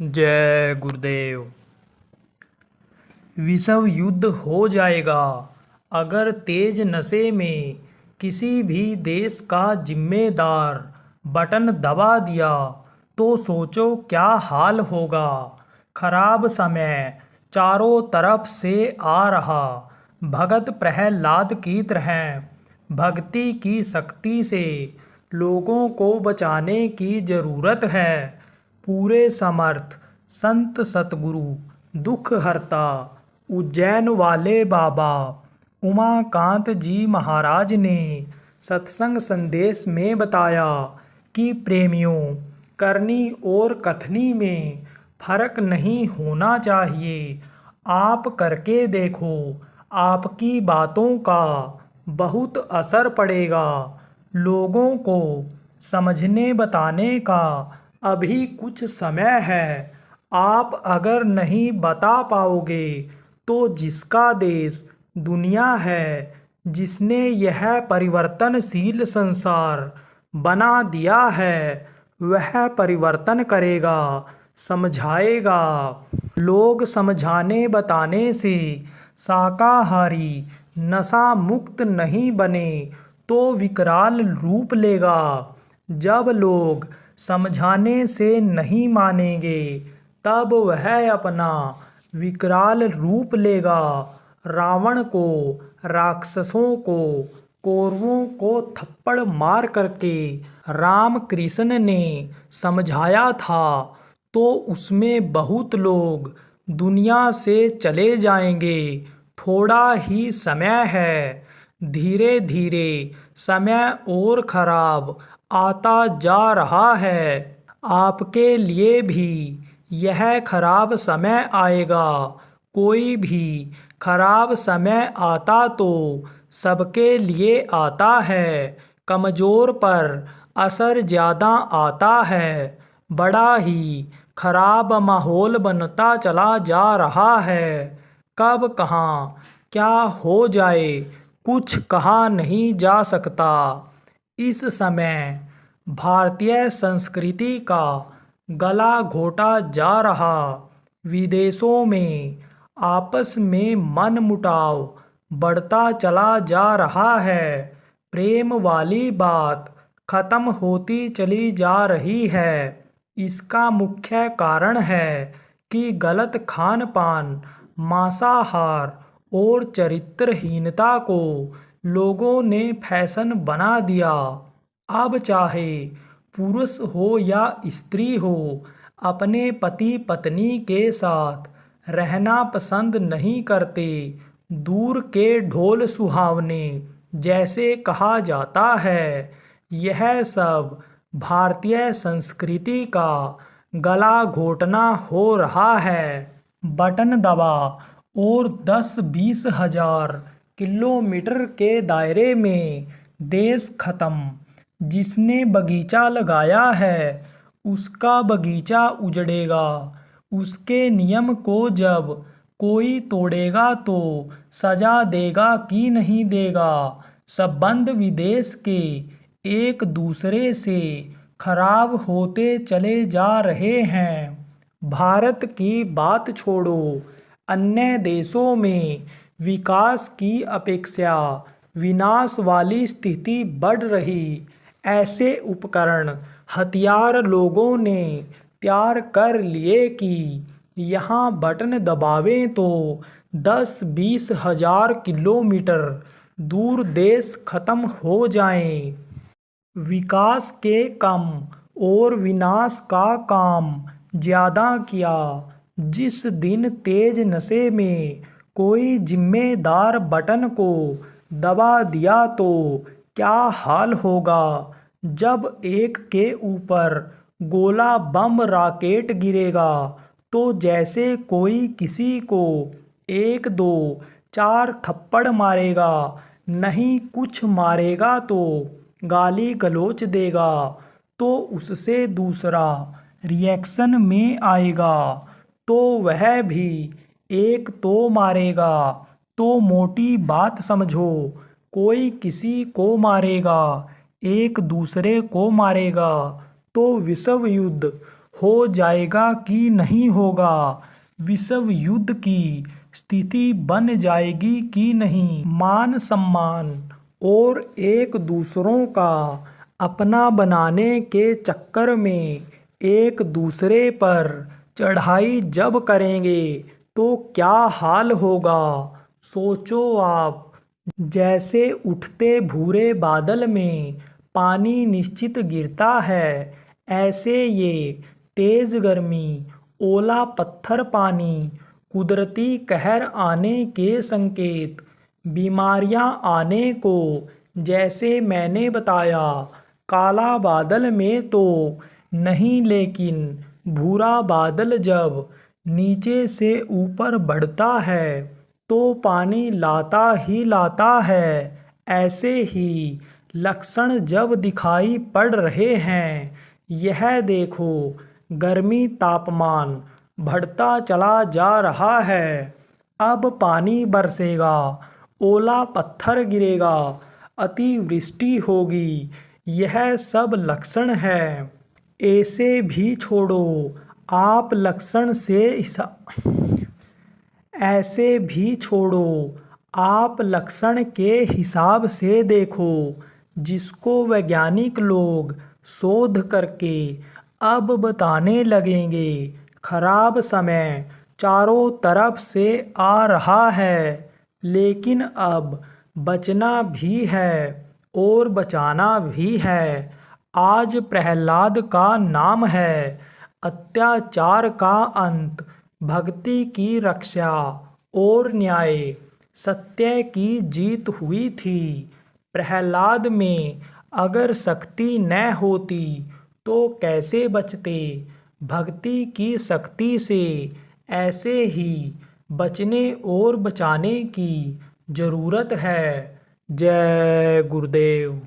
जय गुरुदेव। विश्व युद्ध हो जाएगा अगर तेज नशे में किसी भी देश का जिम्मेदार बटन दबा दिया तो सोचो क्या हाल होगा। खराब समय चारों तरफ से आ रहा, भगत प्रहलाद की तरह भक्ति की शक्ति से लोगों को बचाने की जरूरत है। पूरे समर्थ संत सतगुरु दुख हरता उज्जैन वाले बाबा उमाकांत जी महाराज ने सत्संग संदेश में बताया कि प्रेमियों, करनी और कथनी में फर्क नहीं होना चाहिए। आप करके देखो, आपकी बातों का बहुत असर पड़ेगा। लोगों को समझने बताने का अभी कुछ समय है। आप अगर नहीं बता पाओगे तो जिसका देश दुनिया है, जिसने यह परिवर्तनशील संसार बना दिया है, वह परिवर्तन करेगा, समझाएगा। लोग समझाने बताने से शाकाहारी नशा मुक्त नहीं बने तो विकराल रूप लेगा। जब लोग समझाने से नहीं मानेंगे तब वह अपना विकराल रूप लेगा। रावण को, राक्षसों को, कौरवों को थप्पड़ मार करके राम कृष्ण ने समझाया था तो उसमें बहुत लोग दुनिया से चले जाएंगे। थोड़ा ही समय है, धीरे धीरे समय और खराब आता जा रहा है। आपके लिए भी यह खराब समय आएगा। कोई भी खराब समय आता तो सबके लिए आता है। कमज़ोर पर असर ज़्यादा आता है। बड़ा ही खराब माहौल बनता चला जा रहा है। कब कहाँ क्या हो जाए कुछ कहा नहीं जा सकता। इस समय भारतीय संस्कृति का गला घोटा जा रहा। विदेशों में आपस में मनमुटाव बढ़ता चला जा रहा है। प्रेम वाली बात खत्म होती चली जा रही है। इसका मुख्य कारण है कि गलत खान पान, मांसाहार और चरित्रहीनता को लोगों ने फैशन बना दिया। अब चाहे पुरुष हो या स्त्री हो, अपने पति पत्नी के साथ रहना पसंद नहीं करते। दूर के ढोल सुहावने जैसे कहा जाता है। यह सब भारतीय संस्कृति का गला घोटना हो रहा है। बटन दबा और 10-20 हजार किलोमीटर के दायरे में देश खत्म। जिसने बगीचा लगाया है उसका बगीचा उजड़ेगा। उसके नियम को जब कोई तोड़ेगा तो सजा देगा कि नहीं देगा। संबंध विदेश के एक दूसरे से खराब होते चले जा रहे हैं। भारत की बात छोड़ो, अन्य देशों में विकास की अपेक्षा विनाश वाली स्थिति बढ़ रही। ऐसे उपकरण, हथियार लोगों ने तैयार कर लिए कि यहाँ बटन दबावें तो 10-20 हजार किलोमीटर दूर देश खत्म हो जाएं। विकास के कम और विनाश का काम ज़्यादा किया। जिस दिन तेज नशे में कोई जिम्मेदार बटन को दबा दिया तो क्या हाल होगा। जब एक के ऊपर गोला बम रॉकेट गिरेगा तो जैसे कोई किसी को 1-2-4 थप्पड़ मारेगा, नहीं कुछ मारेगा तो गाली गलौज देगा, तो उससे दूसरा रिएक्शन में आएगा तो वह भी एक तो मारेगा। तो मोटी बात समझो, कोई किसी को मारेगा, एक दूसरे को मारेगा तो विश्व युद्ध हो जाएगा कि नहीं होगा, विश्व युद्ध की स्थिति बन जाएगी कि नहीं, मान सम्मान और एक दूसरों का अपना बनाने के चक्कर में एक दूसरे पर चढ़ाई जब करेंगे तो क्या हाल होगा, सोचो आप। जैसे उठते भूरे बादल में पानी निश्चित गिरता है, ऐसे ये तेज गर्मी, ओला पत्थर पानी, कुदरती कहर आने के संकेत, बीमारियां आने को। जैसे मैंने बताया, काला बादल में तो नहीं, लेकिन भूरा बादल जब नीचे से ऊपर बढ़ता है तो पानी लाता ही लाता है। ऐसे ही लक्षण जब दिखाई पड़ रहे हैं, यह देखो, गर्मी तापमान बढ़ता चला जा रहा है, अब पानी बरसेगा, ओला पत्थर गिरेगा, अतिवृष्टि होगी, यह सब लक्षण है। ऐसे भी छोड़ो, आप लक्षण से ऐसे भी छोड़ो, आप लक्षण के हिसाब से देखो, जिसको वैज्ञानिक लोग शोध करके अब बताने लगेंगे। खराब समय चारों तरफ से आ रहा है, लेकिन अब बचना भी है और बचाना भी है। आज प्रहलाद का नाम है, अत्याचार का अंत, भक्ति की रक्षा और न्याय, सत्य की जीत हुई थी। प्रहलाद में अगर शक्ति न होती तो कैसे बचते, भक्ति की शक्ति से ऐसे ही बचने और बचाने की जरूरत है। जय गुरुदेव।